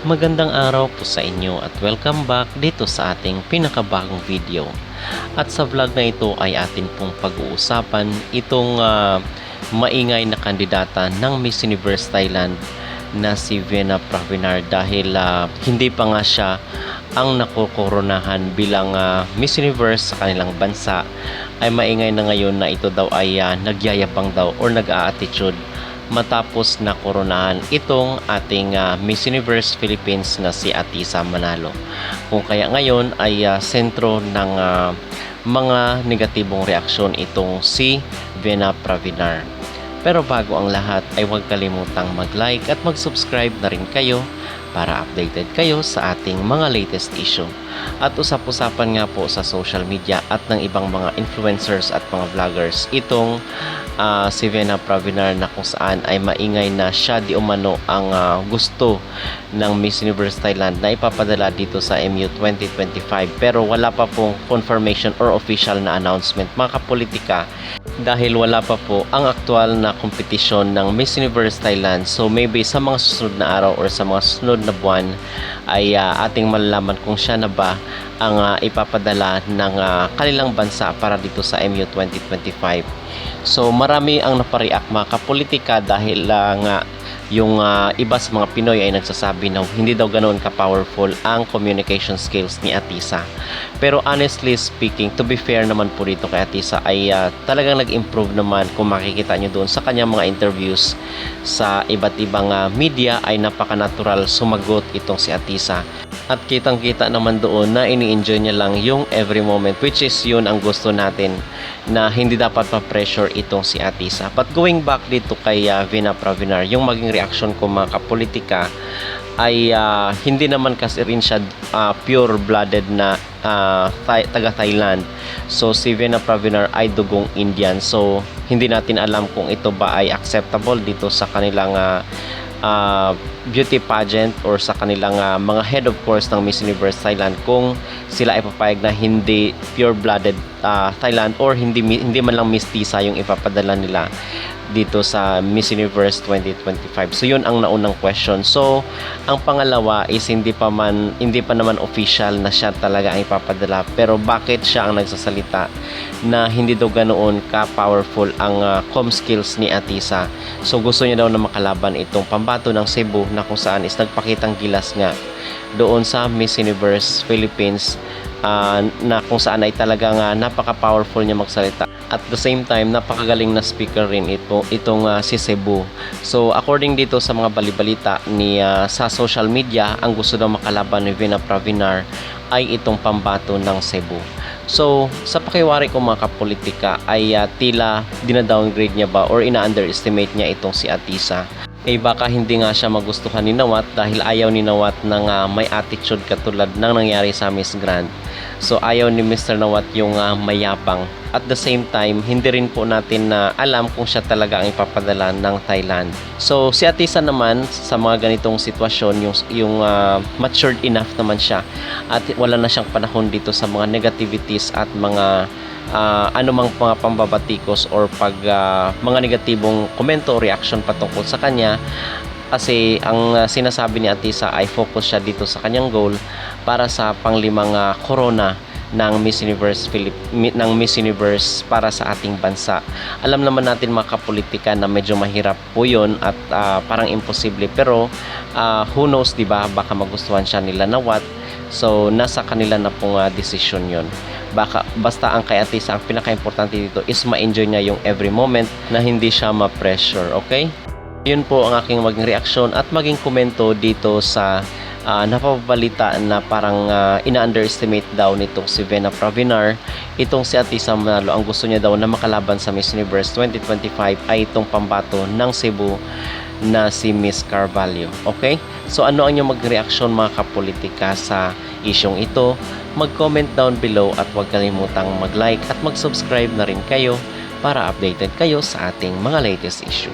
Magandang araw po sa inyo at welcome back dito sa ating pinakabagong video. At sa vlog na ito ay atin pong pag-uusapan itong maingay na kandidata ng Miss Universe Thailand na si Vena Pravinar dahil hindi pa nga siya ang nakokoronahan bilang Miss Universe sa kanilang bansa, ay maingay na ngayon na ito daw ay nagyayabang daw or nag-a-attitude matapos na koronahan itong ating Miss Universe Philippines na si Atisa Manalo. Kung kaya ngayon ay sentro ng mga negatibong reaksyon itong si Vena Pravinar. Pero bago ang lahat ay huwag kalimutang mag-like at mag-subscribe na rin kayo para updated kayo sa ating mga latest issue. At usap-usapan nga po sa social media at ng ibang mga influencers at mga vloggers itong si Vena Pravinar na kung saan ay maingay na siya di umano ang gusto ng Miss Universe Thailand na ipapadala dito sa MU 2025, pero wala pa pong confirmation or official na announcement mga kapolitika dahil wala pa po ang aktual na kompetisyon ng Miss Universe Thailand. So maybe sa mga susunod na araw or sa mga susunod na buwan ay ating malalaman kung siya na ba ang ipapadala ng kanilang bansa para dito sa MU 2025. So marami ang napareact mga kapolitika dahil nga yung iba sa mga Pinoy ay nagsasabi na hindi daw ganoon ka-powerful ang communication skills ni Atisa. Pero honestly speaking, to be fair naman po dito kay Atisa ay talagang nag-improve naman. Kung makikita nyo doon sa kanyang mga interviews sa iba't ibang media ay napaka-natural sumagot itong si Atisa. At kitang-kita naman doon na ini-enjoy niya lang yung every moment, which is yun ang gusto natin, na hindi dapat ma-pressure itong si Atisa. But going back dito kay Vena Pravinar, yung maging reaction ko mga kapolitika ay hindi naman kasi rin siya pure-blooded na taga-Thailand. So si Vena Pravinar ay dugong Indian. So hindi natin alam kung ito ba ay acceptable dito sa kanilang beauty pageant or sa kanilang mga head of course ng Miss Universe Thailand, kung sila ay papayag na hindi pure-blooded Thailand or hindi man lang mistisa yung ipapadala nila dito sa Miss Universe 2025. So yun ang naunang question. So ang pangalawa is hindi pa naman official na siya talaga ang ipapadala, pero bakit siya ang nagsasalita na hindi daw ganoon ka-powerful ang com skills ni Atisa. So gusto niya daw na makalaban itong pambato ng Cebu na kung saan is nagpakitang gilas nga doon sa Miss Universe Philippines, na kung saan ay talagang napaka-powerful niya magsalita. At the same time, napakagaling na speaker rin itong si Cebu. So according dito sa mga balibalita ni sa social media, ang gusto daw makalaban ni Vena Pravinar ay itong pambato ng Cebu. So sa pakiwari ko mga kapolitika ay tila dina-downgrade niya ba or ina-underestimate niya itong si Atisa. Baka hindi nga siya magustuhan ni Nawat dahil ayaw ni Nawat ng may attitude katulad ng nangyari sa Miss Grand. So ayaw ni Mr. Nawat yung mayabang. At the same time, hindi rin po natin alam kung siya talaga ang ipapadala ng Thailand. So si Atisa naman sa mga ganitong sitwasyon, yung matured enough naman siya at wala na siyang panahon dito sa mga negativities at mga anumang mga pambabatikos or mga negatibong komento o reaction patungkol sa kanya, kasi ang sinasabi ni Atisa ay focus siya dito sa kanyang goal para sa panglimang corona ng Miss Universe para sa ating bansa. Alam naman natin mga kapolitika na medyo mahirap po yun at parang imposible, pero who knows, diba, baka magustuhan siya nila Nawat. So nasa kanila na pong decision yun. Basta ang kay Atisa, ang pinaka-importante dito is ma-enjoy niya yung every moment na hindi siya ma-pressure. Okay? Yun po ang aking maging reaksyon at maging komento dito sa napabalita na parang ina-underestimate daw nitong si Vena Pravinar. Itong si Atisa Manalo, ang gusto niya daw na makalaban sa Miss Universe 2025 ay itong pambato ng Cebu na si Miss Carvalho. Okay? So ano ang inyong mag-reaction mga kapolitika sa isyong ito? Mag-comment down below at huwag kalimutang mag-like at mag-subscribe na rin kayo para updated kayo sa ating mga latest issue.